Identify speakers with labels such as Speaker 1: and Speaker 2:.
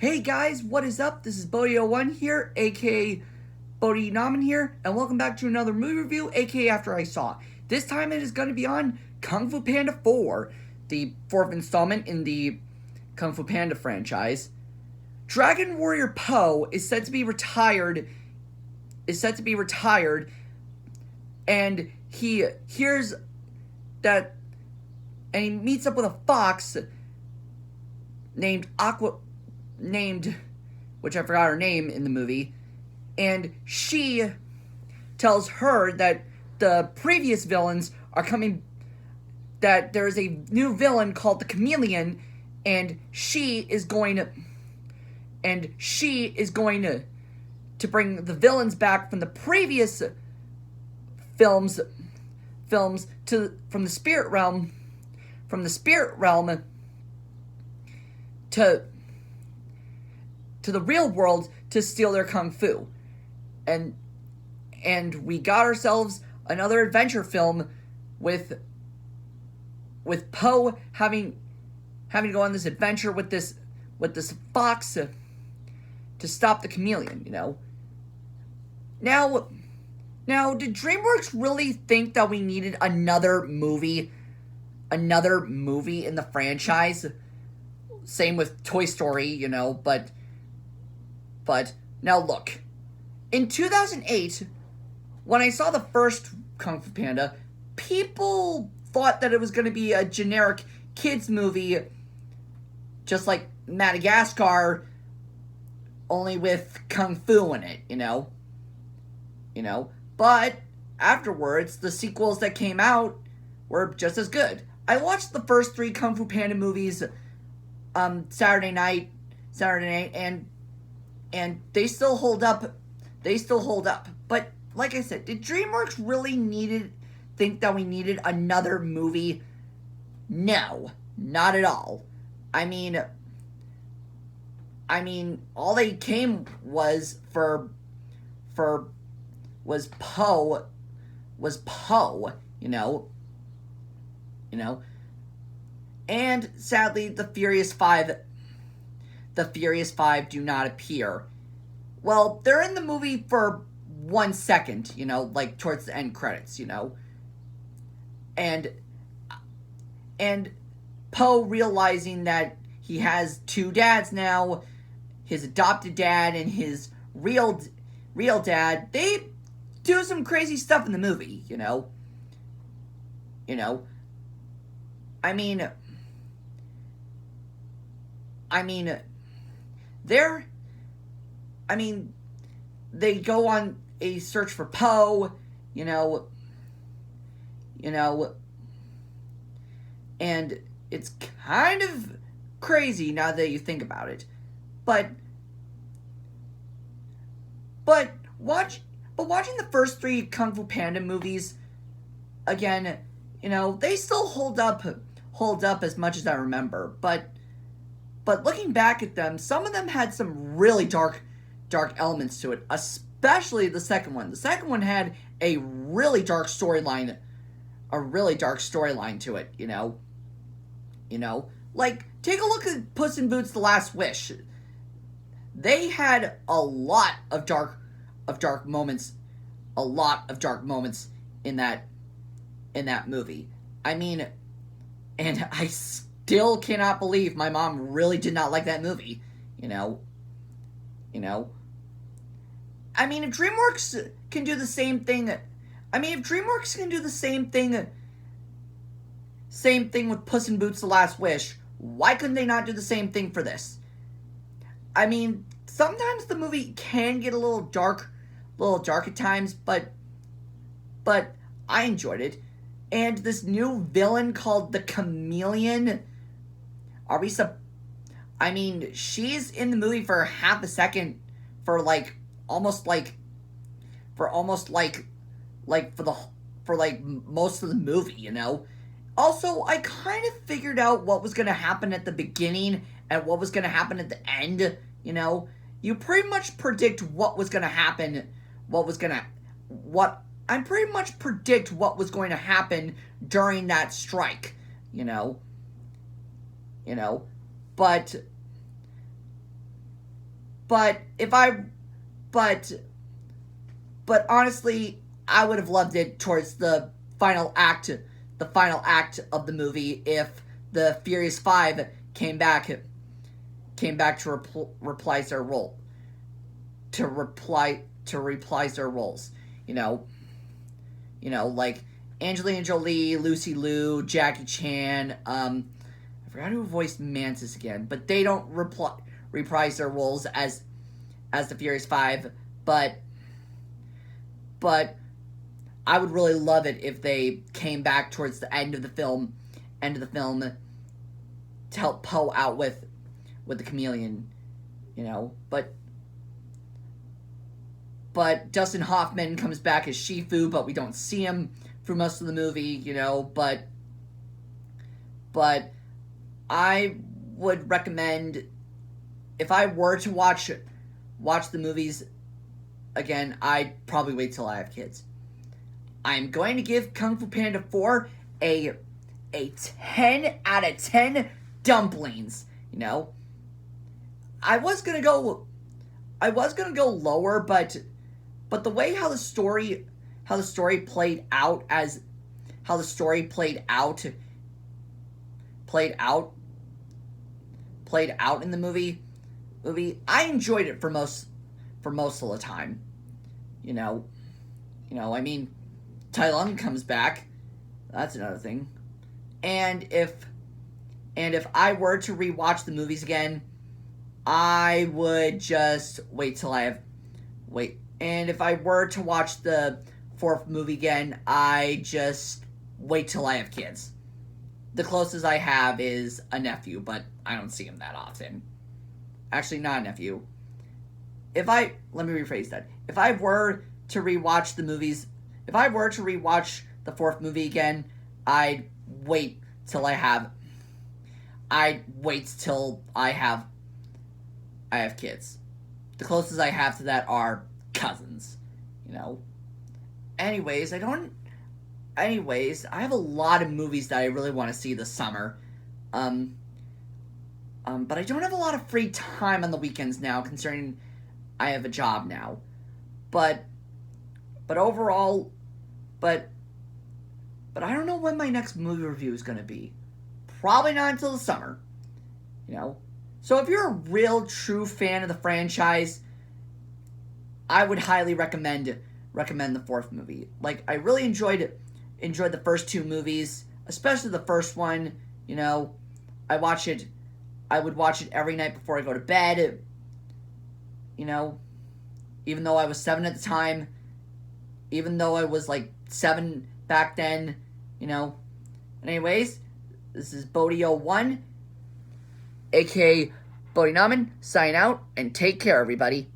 Speaker 1: Hey guys, what is up? This is Bodie01 here, aka Bodie Naman here, and welcome back to another movie review, aka After I Saw. This time it is going to be on Kung Fu Panda 4, the fourth installment in the Kung Fu Panda franchise. Dragon Warrior Po is set to be retired, and he hears that, and he meets up with a fox named which I forgot her name in the movie, and she tells her that the previous villains are coming, that there is a new villain called the Chameleon, and she is going to bring the villains back from the previous films from the spirit realm to the real world to steal their kung fu. And we got ourselves another adventure film with Po having to go on this adventure with this fox to stop the chameleon, you know. Now, did DreamWorks really think that we needed another movie in the franchise? Same with Toy Story, you know, but now look. In 2008, when I saw the first Kung Fu Panda, people thought that it was going to be a generic kids movie, just like Madagascar, only with Kung Fu in it, you know. But afterwards, the sequels that came out were just as good. I watched the first 3 Kung Fu Panda movies Saturday night, and they still hold up. But like I said, did DreamWorks really think that we needed another movie? No, not at all. I mean, all they came was Po, you know. And sadly, the Furious Five do not appear. Well, they're in the movie for 1 second, you know, like towards the end credits, you know. And Po realizing that he has 2 dads now, his adopted dad and his real dad, they do some crazy stuff in the movie, you know. They go on a search for Po, you know, and it's kind of crazy now that you think about it, but watching the first 3 Kung Fu Panda movies again, you know, they still hold up as much as I remember, but looking back at them, some of them had some really dark elements to it, especially the second one. The second one had a really dark storyline to it, you know. Like, take a look at Puss in Boots: The Last Wish. They had a lot of dark moments in that movie. I mean, and I still cannot believe my mom really did not like that movie, you know. I mean, if DreamWorks can do the same thing with Puss in Boots: The Last Wish, why couldn't they not do the same thing for this? I mean, sometimes the movie can get a little dark at times, but I enjoyed it. And this new villain called the Chameleon, she's in the movie for half a second, for most of the movie, you know. Also, I kind of figured out what was going to happen at the beginning and what was going to happen at the end, you know. You pretty much predict what was going to happen, I pretty much predict what was going to happen during that strike, you know. But but if I, but, but honestly, I would have loved it towards the final act of the movie if the Furious Five came back to reprise their role, to reprise their roles. You know, like Angelina Jolie, Lucy Liu, Jackie Chan. I forgot who voiced Mantis again, but they don't reprise their roles as the Furious Five. But I would really love it if they came back towards the end of the film, to help Poe out with the chameleon, But Dustin Hoffman comes back as Shifu, but we don't see him for most of the movie, But I would recommend, if I were to watch the movies again, I'd probably wait till I have kids. I'm going to give Kung Fu Panda 4 a 10 out of 10 dumplings, I was gonna go lower, but the way how the story played out in the movie, I enjoyed it for most of the time. I mean, Tai Lung comes back. That's another thing. And if I were to rewatch the movies again, I would just wait till I have wait. And if I were to watch the fourth movie again, I just wait till I have kids. The closest I have is a nephew, but I don't see him that often. Actually, not a nephew. Let me rephrase that. If I were to rewatch the fourth movie again, I'd wait till I have kids. The closest I have to that are cousins, Anyways, I have a lot of movies that I really want to see this summer. But I don't have a lot of free time on the weekends now, considering I have a job now. But overall, but I don't know when my next movie review is going to be. Probably not until the summer, So if you're a real true fan of the franchise, I would highly recommend the fourth movie. Like, I really enjoyed the first two movies, especially the first one. I would watch it every night before I go to bed. Even though I was 7 at the time, even though I was like 7 back then, Anyways, this is Bodie01, aka Bodie Naman, sign out, and take care, everybody.